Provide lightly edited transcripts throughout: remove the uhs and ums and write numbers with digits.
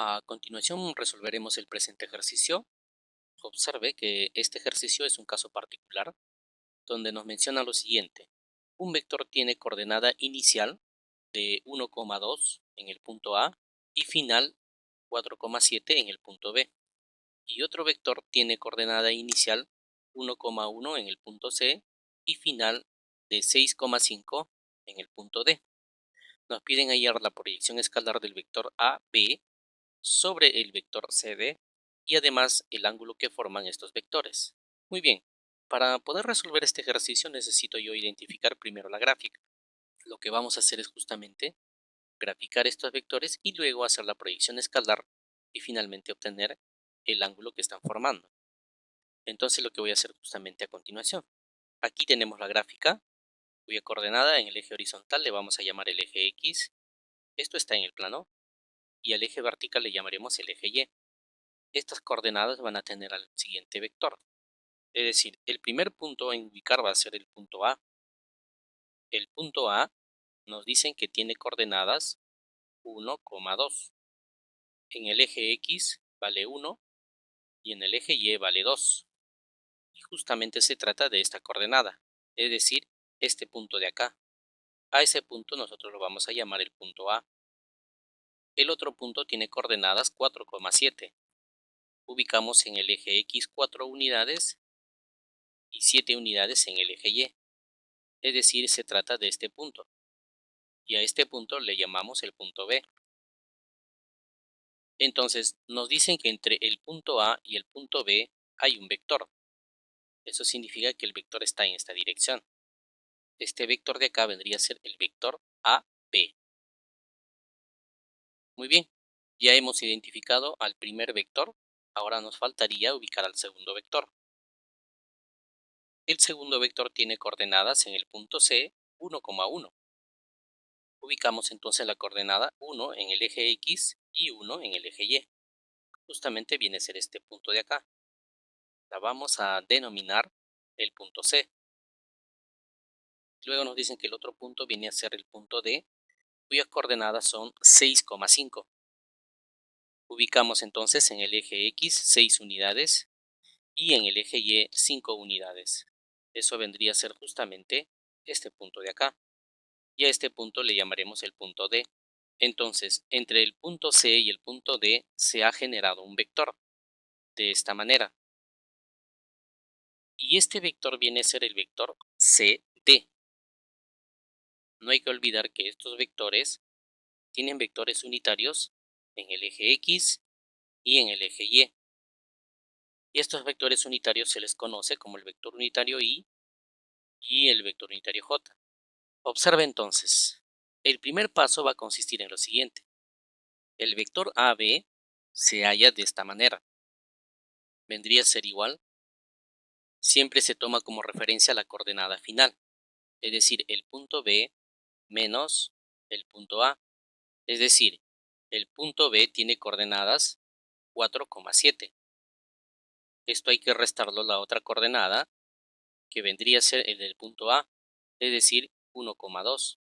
A continuación resolveremos el presente ejercicio. Observe que este ejercicio es un caso particular donde nos menciona lo siguiente. Un vector tiene coordenada inicial de 1,2 en el punto A y final 4,7 en el punto B. Y otro vector tiene coordenada inicial 1,1 en el punto C y final de 6,5 en el punto D. Nos piden hallar la proyección escalar del vector AB sobre el vector CD y además el ángulo que forman estos vectores. Muy bien, para poder resolver este ejercicio necesito yo identificar primero la gráfica. Lo que vamos a hacer es justamente graficar estos vectores y luego hacer la proyección escalar y finalmente obtener el ángulo que están formando. Entonces lo que voy a hacer justamente a continuación. Aquí tenemos la gráfica, cuya coordenada en el eje horizontal le vamos a llamar el eje X. Esto está en el plano y al eje vertical le llamaremos el eje Y. Estas coordenadas van a tener al siguiente vector. Es decir, el primer punto en ubicar va a ser el punto A. El punto A nos dicen que tiene coordenadas 1,2. En el eje X vale 1 y en el eje Y vale 2. Y justamente se trata de esta coordenada, es decir, este punto de acá. A ese punto nosotros lo vamos a llamar el punto A. El otro punto tiene coordenadas 4,7. Ubicamos en el eje X 4 unidades y 7 unidades en el eje Y. Es decir, se trata de este punto, y a este punto le llamamos el punto B. Entonces, nos dicen que entre el punto A y el punto B hay un vector. Eso significa que el vector está en esta dirección. Este vector de acá vendría a ser el vector AB. Muy bien, ya hemos identificado al primer vector, ahora nos faltaría ubicar al segundo vector. El segundo vector tiene coordenadas en el punto C 1,1. Ubicamos entonces la coordenada 1 en el eje X y 1 en el eje Y. Justamente viene a ser este punto de acá. La vamos a denominar el punto C. Luego nos dicen que el otro punto viene a ser el punto D, cuyas coordenadas son 6,5. Ubicamos entonces en el eje X 6 unidades y en el eje Y 5 unidades. Eso vendría a ser justamente este punto de acá. Y a este punto le llamaremos el punto D. Entonces, entre el punto C y el punto D se ha generado un vector, de esta manera. Y este vector viene a ser el vector CD. No hay que olvidar que estos vectores tienen vectores unitarios en el eje X y en el eje Y. Y estos vectores unitarios se les conoce como el vector unitario Y y el vector unitario J. Observe entonces, el primer paso va a consistir en lo siguiente. El vector AB se halla de esta manera. Vendría a ser igual, siempre se toma como referencia la coordenada final, es decir, el punto B menos el punto A. Es decir, el punto B tiene coordenadas 4,7. Esto hay que restarlo la otra coordenada, que vendría a ser el del punto A, es decir, 1,2.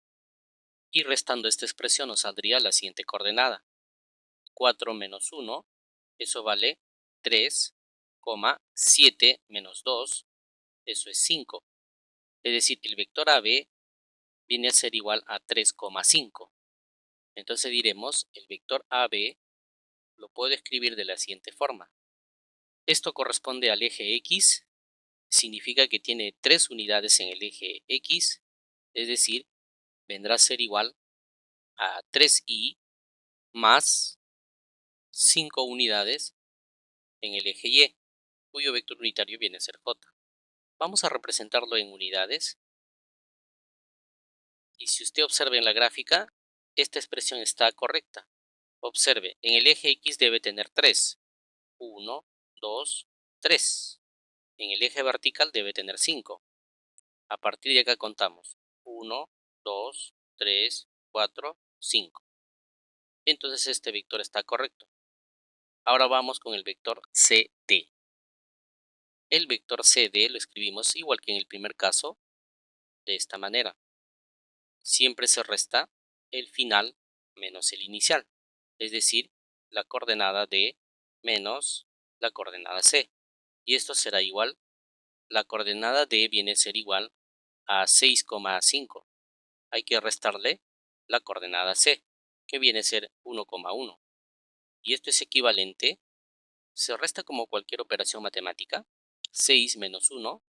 Y restando esta expresión nos saldría la siguiente coordenada. 4 menos 1, eso vale 3,7 menos 2, eso es 5. Es decir, el vector AB viene a ser igual a 3,5. Entonces diremos, el vector AB lo puedo escribir de la siguiente forma. Esto corresponde al eje X, significa que tiene 3 unidades en el eje X, es decir, vendrá a ser igual a 3i más 5 unidades en el eje Y, cuyo vector unitario viene a ser j. Vamos a representarlo en unidades, y si usted observa en la gráfica, esta expresión está correcta. Observe, en el eje X debe tener 3. 1, 2, 3. En el eje vertical debe tener 5. A partir de acá contamos 1, 2, 3, 4, 5. Entonces este vector está correcto. Ahora vamos con el vector CD. El vector CD lo escribimos igual que en el primer caso, de esta manera. Siempre se resta el final menos el inicial, es decir, la coordenada D menos la coordenada C. Y esto será igual, la coordenada D viene a ser igual a 6,5. Hay que restarle la coordenada C, que viene a ser 1,1. Y esto es equivalente, se resta como cualquier operación matemática. 6 menos 1,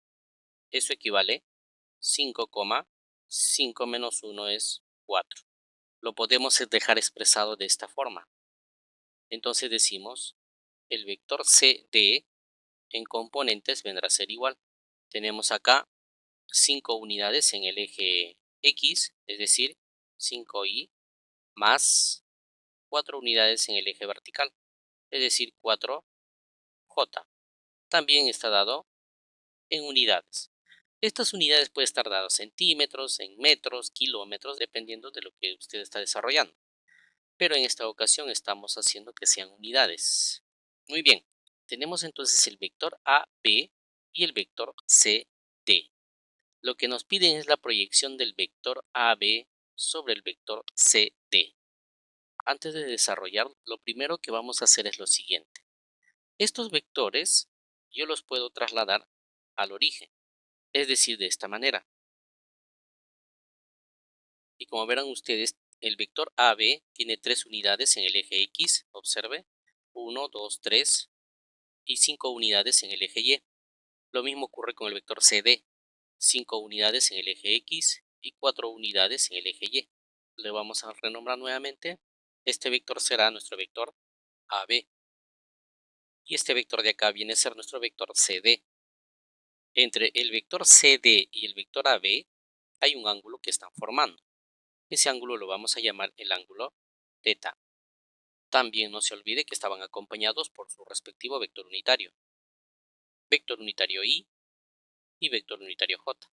eso equivale 5,5 menos 1 es 4. Lo podemos dejar expresado de esta forma. Entonces decimos, el vector CD en componentes vendrá a ser igual. Tenemos acá 5 unidades en el eje X, es decir, 5y más 4 unidades en el eje vertical, es decir, 4j. También está dado en unidades. Estas unidades pueden estar dadas en centímetros, en metros, kilómetros, dependiendo de lo que usted está desarrollando. Pero en esta ocasión estamos haciendo que sean unidades. Muy bien, tenemos entonces el vector AB y el vector CD. Lo que nos piden es la proyección del vector AB sobre el vector CD. Antes de desarrollar, lo primero que vamos a hacer es lo siguiente. Estos vectores yo los puedo trasladar al origen, es decir, de esta manera. Y como verán ustedes, el vector AB tiene 3 unidades en el eje X, observe, 1, 2, 3 y 5 unidades en el eje Y. Lo mismo ocurre con el vector CD, 5 unidades en el eje X y 4 unidades en el eje Y. Le vamos a renombrar nuevamente. Este vector será nuestro vector AB. Y este vector de acá viene a ser nuestro vector CD. Entre el vector CD y el vector AB hay un ángulo que están formando. Ese ángulo lo vamos a llamar el ángulo θ. También no se olvide que estaban acompañados por su respectivo vector unitario I y vector unitario J.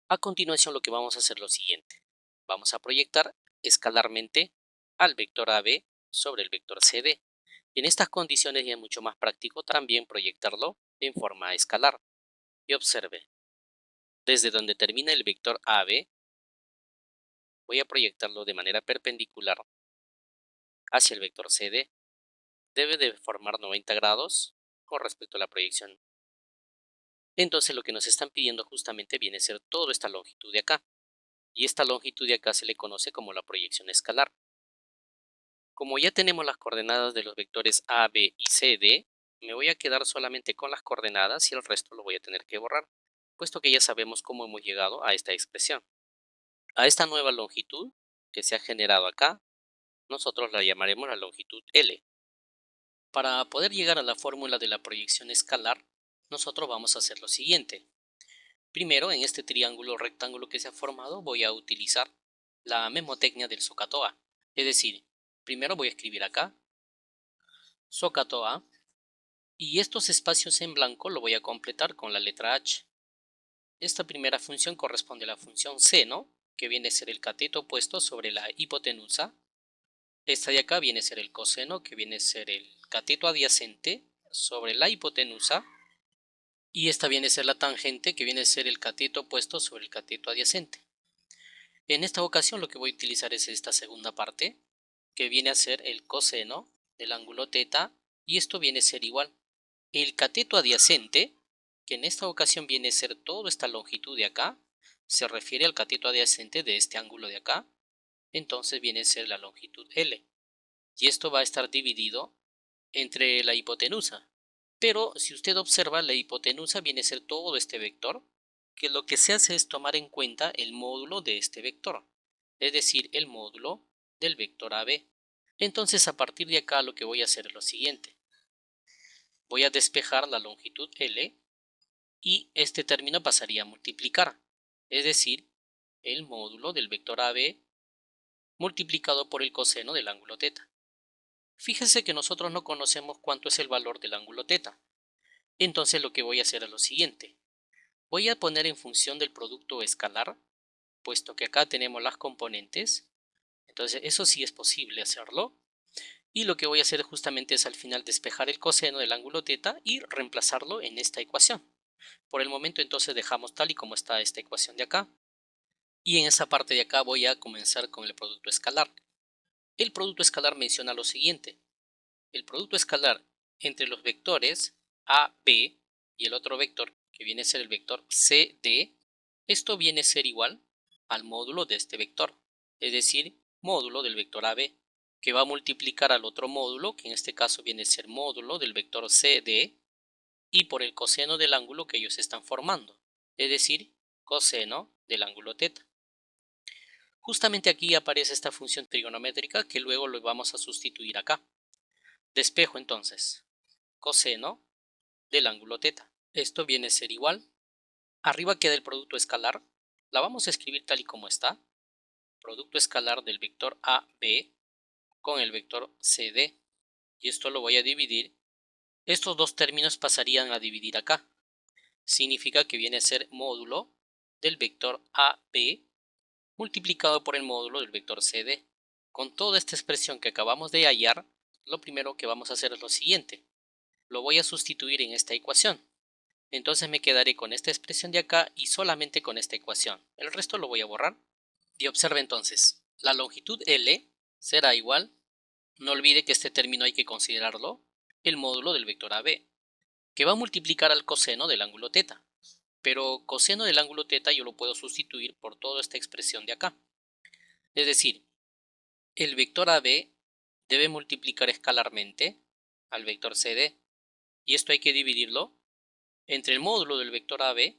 A continuación lo que vamos a hacer es lo siguiente. Vamos a proyectar escalarmente al vector AB sobre el vector CD. Y en estas condiciones ya es mucho más práctico también proyectarlo en forma escalar. Y observe, desde donde termina el vector AB, voy a proyectarlo de manera perpendicular hacia el vector CD. Debe de formar 90 grados con respecto a la proyección. Entonces lo que nos están pidiendo justamente viene a ser toda esta longitud de acá. Y esta longitud de acá se le conoce como la proyección escalar. Como ya tenemos las coordenadas de los vectores A, B y C, D, me voy a quedar solamente con las coordenadas y el resto lo voy a tener que borrar, puesto que ya sabemos cómo hemos llegado a esta expresión. A esta nueva longitud que se ha generado acá, nosotros la llamaremos la longitud L. Para poder llegar a la fórmula de la proyección escalar, nosotros vamos a hacer lo siguiente. Primero, en este triángulo rectángulo que se ha formado, voy a utilizar la memotecnia del SOHCAHTOA. Es decir, primero voy a escribir acá SOHCAHTOA y estos espacios en blanco lo voy a completar con la letra H. Esta primera función corresponde a la función seno, que viene a ser el cateto opuesto sobre la hipotenusa. Esta de acá viene a ser el coseno, que viene a ser el cateto adyacente sobre la hipotenusa. Y esta viene a ser la tangente, que viene a ser el cateto opuesto sobre el cateto adyacente. En esta ocasión lo que voy a utilizar es esta segunda parte, que viene a ser el coseno del ángulo θ, y esto viene a ser igual. El cateto adyacente, que en esta ocasión viene a ser toda esta longitud de acá, se refiere al cateto adyacente de este ángulo de acá, entonces viene a ser la longitud L. Y esto va a estar dividido entre la hipotenusa. Pero si usted observa, la hipotenusa viene a ser todo este vector, que lo que se hace es tomar en cuenta el módulo de este vector, es decir, el módulo del vector AB. Entonces a partir de acá lo que voy a hacer es lo siguiente. Voy a despejar la longitud L y este término pasaría a multiplicar, es decir, el módulo del vector AB multiplicado por el coseno del ángulo θ. Fíjese que nosotros no conocemos cuánto es el valor del ángulo θ. Entonces lo que voy a hacer es lo siguiente. Voy a poner en función del producto escalar, puesto que acá tenemos las componentes. Entonces eso sí es posible hacerlo. Y lo que voy a hacer justamente es al final despejar el coseno del ángulo θ y reemplazarlo en esta ecuación. Por el momento entonces dejamos tal y como está esta ecuación de acá. Y en esa parte de acá voy a comenzar con el producto escalar. El producto escalar menciona lo siguiente. El producto escalar entre los vectores A, B y el otro vector, que viene a ser el vector C, D, esto viene a ser igual al módulo de este vector, es decir, módulo del vector AB, que va a multiplicar al otro módulo, que en este caso viene a ser módulo del vector CD, y por el coseno del ángulo que ellos están formando, es decir, coseno del ángulo θ. Justamente aquí aparece esta función trigonométrica que luego lo vamos a sustituir acá. Despejo entonces coseno del ángulo θ. Esto viene a ser igual. Arriba queda el producto escalar. La vamos a escribir tal y como está. Producto escalar del vector AB con el vector CD. Y esto lo voy a dividir. Estos dos términos pasarían a dividir acá. Significa que viene a ser módulo del vector AB multiplicado por el módulo del vector CD. Con toda esta expresión que acabamos de hallar, lo primero que vamos a hacer es lo siguiente. Lo voy a sustituir en esta ecuación. Entonces me quedaré con esta expresión de acá y solamente con esta ecuación. El resto lo voy a borrar. Y observe entonces, la longitud L será igual, no olvide que este término hay que considerarlo, el módulo del vector AB, que va a multiplicar al coseno del ángulo θ. Pero coseno del ángulo θ yo lo puedo sustituir por toda esta expresión de acá. Es decir, el vector AB debe multiplicar escalarmente al vector CD, y esto hay que dividirlo entre el módulo del vector AB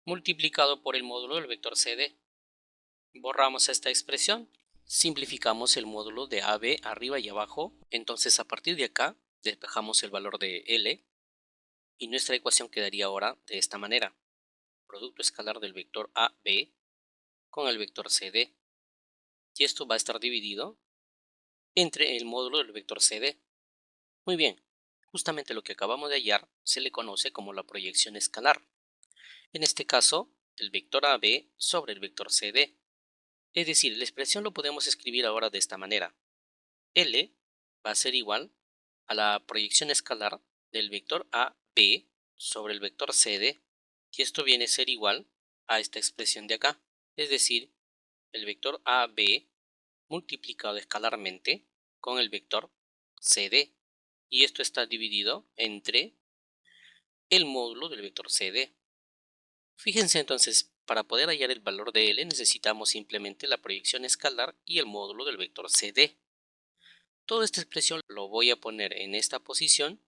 multiplicado por el módulo del vector CD. Borramos esta expresión, simplificamos el módulo de AB arriba y abajo, entonces a partir de acá despejamos el valor de L y nuestra ecuación quedaría ahora de esta manera. Producto escalar del vector AB con el vector CD, y esto va a estar dividido entre el módulo del vector CD. Muy bien, justamente lo que acabamos de hallar se le conoce como la proyección escalar. En este caso, el vector AB sobre el vector CD. Es decir, la expresión lo podemos escribir ahora de esta manera. L va a ser igual a la proyección escalar del vector AB sobre el vector CD, y esto viene a ser igual a esta expresión de acá. Es decir, el vector AB multiplicado escalarmente con el vector CD, y esto está dividido entre el módulo del vector CD. Fíjense entonces, para poder hallar el valor de L necesitamos simplemente la proyección escalar y el módulo del vector CD. Toda esta expresión lo voy a poner en esta posición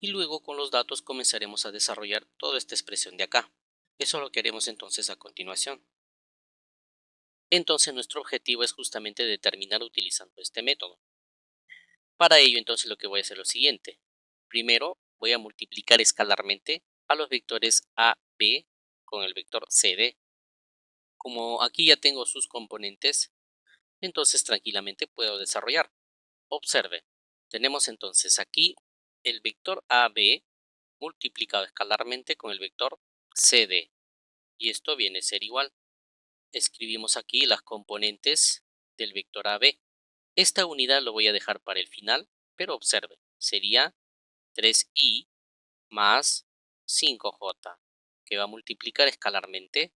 y luego con los datos comenzaremos a desarrollar toda esta expresión de acá. Eso lo que haremos entonces a continuación. Entonces nuestro objetivo es justamente determinar utilizando este método. Para ello entonces lo que voy a hacer es lo siguiente. Primero voy a multiplicar escalarmente a los vectores A, B con el vector CD. Como aquí ya tengo sus componentes, entonces tranquilamente puedo desarrollar. Observe, tenemos entonces aquí el vector AB multiplicado escalarmente con el vector CD, y esto viene a ser igual. Escribimos aquí las componentes del vector AB. Esta unidad lo voy a dejar para el final, pero observe, sería 3i más 5j, que va a multiplicar escalarmente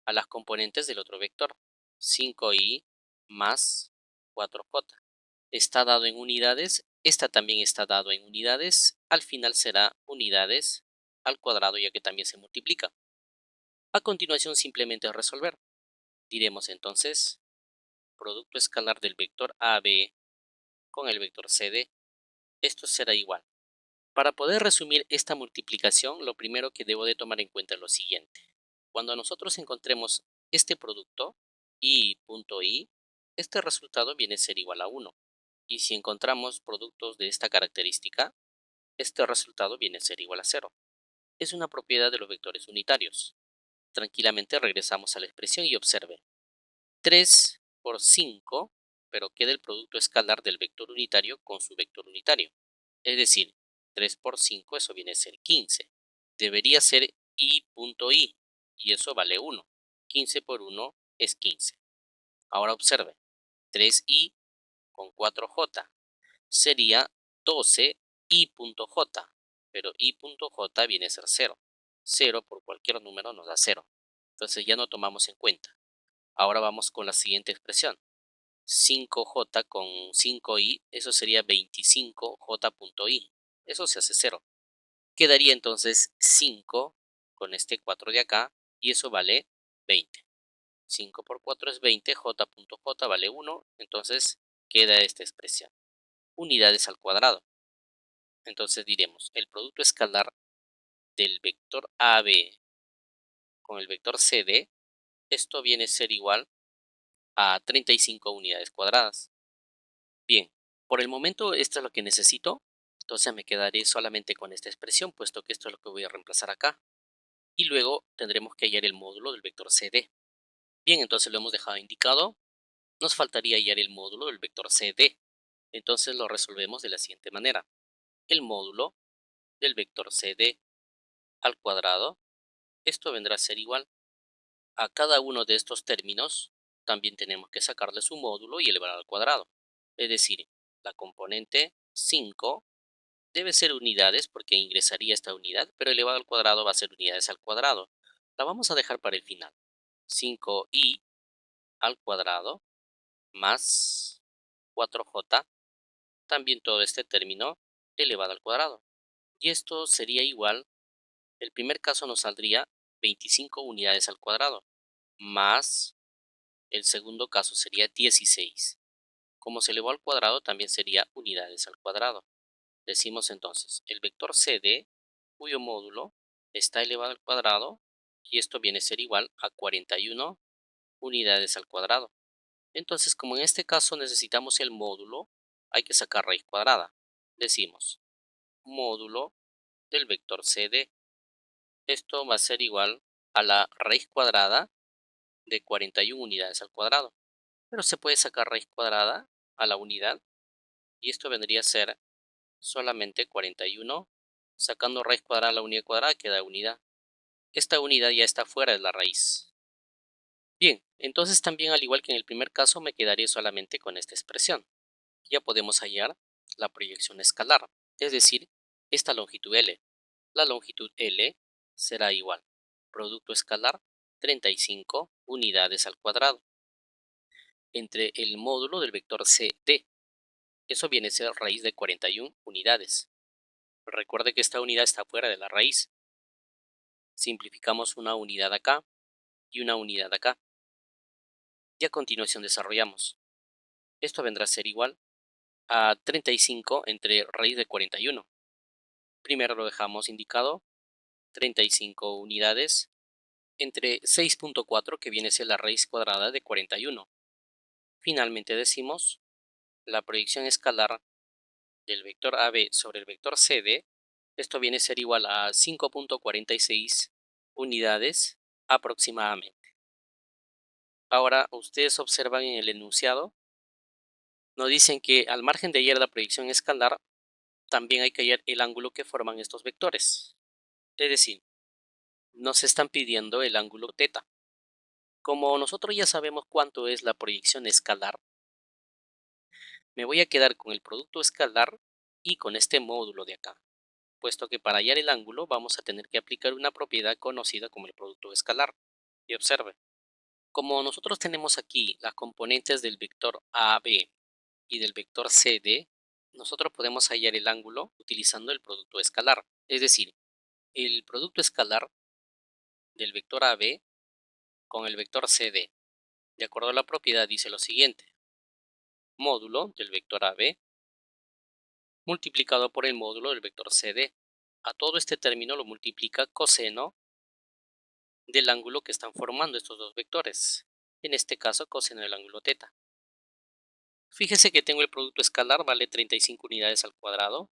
a las componentes del otro vector, 5i más 4j. Está dado en unidades, esta también está dado en unidades, al final será unidades al cuadrado ya que también se multiplica. A continuación simplemente resolver. Diremos entonces producto escalar del vector AB con el vector CD. Esto será igual. Para poder resumir esta multiplicación, lo primero que debo de tomar en cuenta es lo siguiente. Cuando nosotros encontremos este producto, i.i, este resultado viene a ser igual a 1. Y si encontramos productos de esta característica, este resultado viene a ser igual a 0. Es una propiedad de los vectores unitarios. Tranquilamente regresamos a la expresión y observe. 3 por 5, pero queda el producto escalar del vector unitario con su vector unitario. Es decir, 3 por 5, eso viene a ser 15. Debería ser i.i, y eso vale 1. 15 por 1 es 15. Ahora observe, 3i con 4j sería 12i.j, pero i.j viene a ser 0. 0 por cualquier número nos da 0. Entonces ya no tomamos en cuenta. Ahora vamos con la siguiente expresión. 5j con 5i, eso sería 25j.i. Eso se hace 0. Quedaría entonces 5 con este 4 de acá y eso vale 20. 5 por 4 es 20, j.j vale 1, entonces queda esta expresión. Unidades al cuadrado. Entonces diremos, el producto escalar del vector AB con el vector CD, esto viene a ser igual a 35 unidades cuadradas. Bien, por el momento esto es lo que necesito, entonces me quedaré solamente con esta expresión, puesto que esto es lo que voy a reemplazar acá. Y luego tendremos que hallar el módulo del vector CD. Bien, entonces lo hemos dejado indicado. Nos faltaría hallar el módulo del vector CD. Entonces lo resolvemos de la siguiente manera. El módulo del vector CD al cuadrado, esto vendrá a ser igual a cada uno de estos términos. También tenemos que sacarle su módulo y elevar al cuadrado. Es decir, la componente 5 debe ser unidades porque ingresaría esta unidad, pero elevado al cuadrado va a ser unidades al cuadrado. La vamos a dejar para el final. 5i al cuadrado más 4j, también todo este término elevado al cuadrado. Y esto sería igual, el primer caso nos saldría 25 unidades al cuadrado, más el segundo caso sería 16. Como se elevó al cuadrado, también sería unidades al cuadrado. Decimos entonces, el vector CD, cuyo módulo está elevado al cuadrado, y esto viene a ser igual a 41 unidades al cuadrado. Entonces, como en este caso necesitamos el módulo, hay que sacar raíz cuadrada. Decimos, módulo del vector CD. Esto va a ser igual a la raíz cuadrada de 41 unidades al cuadrado. Pero se puede sacar raíz cuadrada a la unidad, y esto vendría a ser solamente 41. Sacando raíz cuadrada a la unidad cuadrada queda unidad. Esta unidad ya está fuera de la raíz. Bien, entonces también al igual que en el primer caso me quedaría solamente con esta expresión. Ya podemos hallar la proyección escalar, es decir, esta longitud L. La longitud L será igual, producto escalar 35 unidades al cuadrado, entre el módulo del vector CD. Eso viene a ser raíz de 41 unidades. Recuerde que esta unidad está fuera de la raíz. Simplificamos una unidad acá y una unidad acá. Y a continuación desarrollamos. Esto vendrá a ser igual a 35 entre raíz de 41. Primero lo dejamos indicado, 35 unidades entre 6.4, que viene a ser la raíz cuadrada de 41. Finalmente decimos, la proyección escalar del vector AB sobre el vector CD, esto viene a ser igual a 5.46 unidades aproximadamente. Ahora, ustedes observan en el enunciado, nos dicen que al margen de hallar la proyección escalar, también hay que hallar el ángulo que forman estos vectores. Es decir, nos están pidiendo el ángulo θ. Como nosotros ya sabemos cuánto es la proyección escalar, me voy a quedar con el producto escalar y con este módulo de acá, puesto que para hallar el ángulo vamos a tener que aplicar una propiedad conocida como el producto escalar. Y observe, como nosotros tenemos aquí las componentes del vector AB y del vector CD, nosotros podemos hallar el ángulo utilizando el producto escalar. Es decir, el producto escalar del vector AB con el vector CD, de acuerdo a la propiedad, dice lo siguiente: módulo del vector AB multiplicado por el módulo del vector CD. A todo este término lo multiplica coseno del ángulo que están formando estos dos vectores, en este caso coseno del ángulo θ. Fíjese que tengo el producto escalar, vale 35 unidades al cuadrado.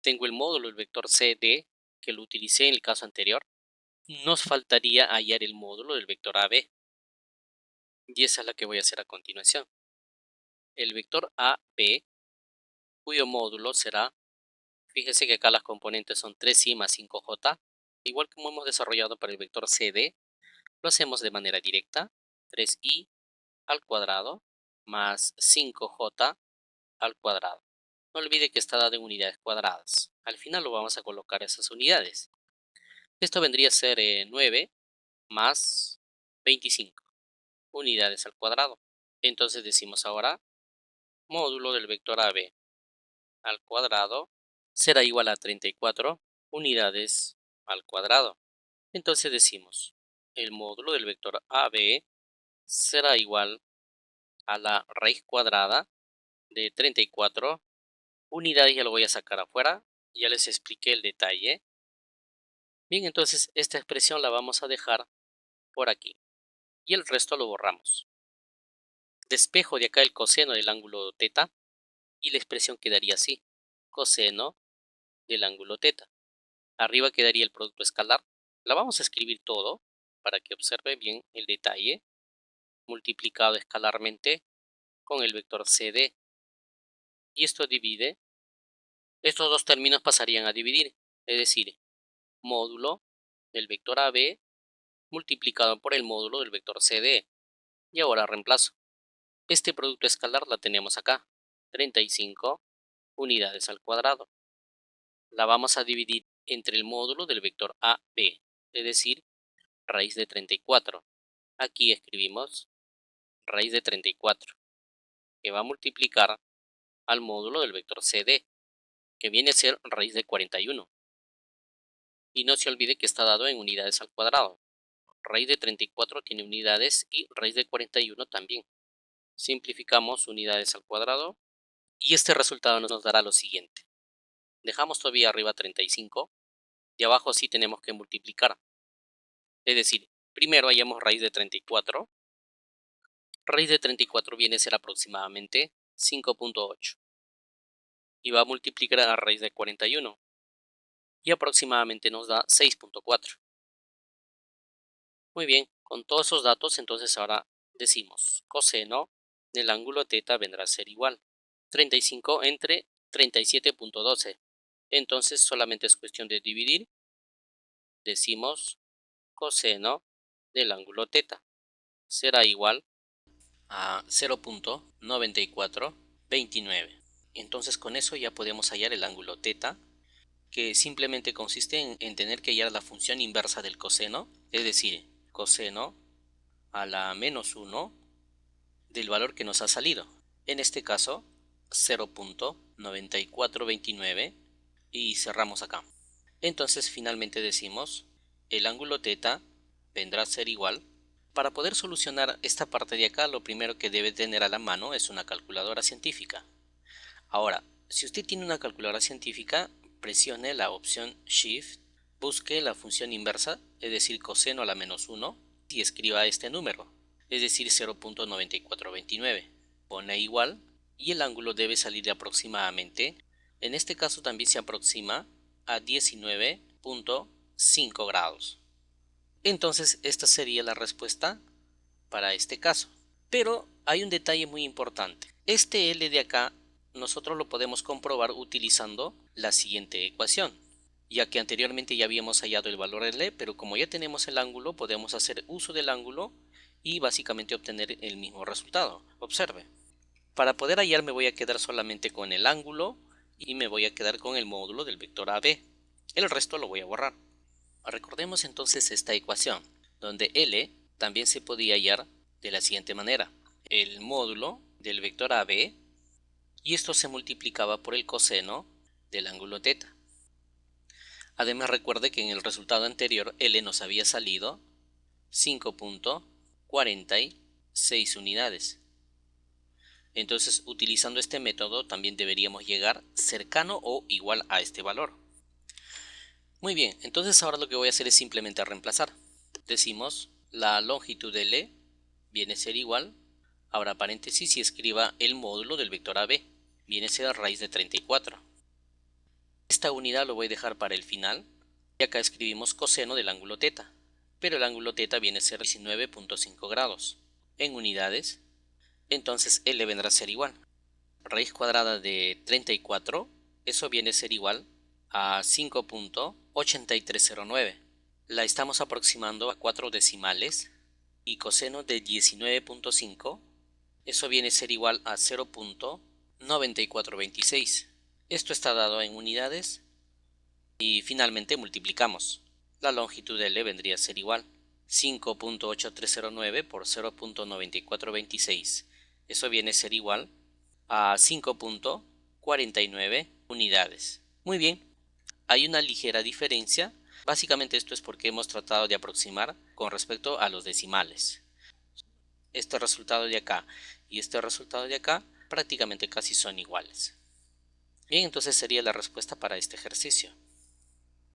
Tengo el módulo del vector CD, que lo utilicé en el caso anterior. Nos faltaría hallar el módulo del vector AB, y esa es la que voy a hacer a continuación. El vector AB, cuyo módulo será, fíjese que acá las componentes son 3i más 5j, igual como hemos desarrollado para el vector CD, lo hacemos de manera directa, 3i al cuadrado más 5j al cuadrado. No olvide que está dado en unidades cuadradas. Al final lo vamos a colocar esas unidades. Esto vendría a ser 9 más 25 unidades al cuadrado. Entonces decimos ahora, módulo del vector AB al cuadrado será igual a 34 unidades al cuadrado. Entonces decimos, el módulo del vector AB será igual a la raíz cuadrada de 34 unidades, ya lo voy a sacar afuera, ya les expliqué el detalle. Bien, entonces esta expresión la vamos a dejar por aquí y el resto lo borramos. Despejo de acá el coseno del ángulo teta y la expresión quedaría así, coseno del ángulo teta. Arriba quedaría el producto escalar. La vamos a escribir todo para que observe bien el detalle, multiplicado escalarmente con el vector CD. Y esto divide, estos dos términos pasarían a dividir, es decir, módulo del vector AB multiplicado por el módulo del vector CD. Y ahora reemplazo. Este producto escalar la tenemos acá, 35 unidades al cuadrado. La vamos a dividir entre el módulo del vector AB, es decir, raíz de 34. Aquí escribimos raíz de 34, que va a multiplicar al módulo del vector CD, que viene a ser raíz de 41. Y no se olvide que está dado en unidades al cuadrado. Raíz de 34 tiene unidades y raíz de 41 también. Simplificamos unidades al cuadrado y este resultado nos dará lo siguiente. Dejamos todavía arriba 35 y abajo sí tenemos que multiplicar. Es decir, primero hallamos raíz de 34. Raíz de 34 viene a ser aproximadamente 5.8 y va a multiplicar a raíz de 41 y aproximadamente nos da 6.4. Muy bien, con todos esos datos entonces ahora decimos coseno del ángulo teta vendrá a ser igual 35 entre 37.12. Entonces solamente es cuestión de dividir. Decimos coseno del ángulo teta será igual a 0.9429. Entonces con eso ya podemos hallar el ángulo teta, que simplemente consiste en tener que hallar la función inversa del coseno, es decir, coseno a la menos 1 del valor que nos ha salido. En este caso, 0.9429 y cerramos acá. Entonces finalmente decimos, el ángulo teta vendrá a ser igual. Para poder solucionar esta parte de acá, lo primero que debe tener a la mano es una calculadora científica. Ahora, si usted tiene una calculadora científica, presione la opción Shift, busque la función inversa, es decir, coseno a la menos 1, y escriba este número, es decir, 0.9429. Pone igual y el ángulo debe salir de aproximadamente, en este caso también se aproxima a 19.5 grados. Entonces esta sería la respuesta para este caso. Pero hay un detalle muy importante. Este L de acá nosotros lo podemos comprobar utilizando la siguiente ecuación, ya que anteriormente ya habíamos hallado el valor de L, pero como ya tenemos el ángulo, podemos hacer uso del ángulo y básicamente obtener el mismo resultado. Observe. Para poder hallar me voy a quedar solamente con el ángulo y me voy a quedar con el módulo del vector AB. El resto lo voy a borrar. Recordemos entonces esta ecuación, donde L también se podía hallar de la siguiente manera. El módulo del vector AB y esto se multiplicaba por el coseno del ángulo teta. Además recuerde que en el resultado anterior L nos había salido 5.46 unidades. Entonces utilizando este método también deberíamos llegar cercano o igual a este valor. Muy bien, entonces ahora lo que voy a hacer es simplemente reemplazar. Decimos la longitud de L viene a ser igual, abra paréntesis y escriba el módulo del vector AB, viene a ser raíz de 34. Esta unidad lo voy a dejar para el final y acá escribimos coseno del ángulo teta, pero el ángulo teta viene a ser 19.5 grados. En unidades, entonces L vendrá a ser igual. Raíz cuadrada de 34, eso viene a ser igual a 5.8309. La estamos aproximando a 4 decimales y coseno de 19.5, eso viene a ser igual a 0.9426. Esto está dado en unidades y finalmente multiplicamos. La longitud de L vendría a ser igual 5.8309 por 0.9426 Eso viene a ser igual a 5.49 unidades. Muy bien, hay una ligera diferencia. Básicamente esto es porque hemos tratado de aproximar con respecto a los decimales. Este resultado de acá y este resultado de acá prácticamente casi son iguales. Bien, entonces sería la respuesta para este ejercicio.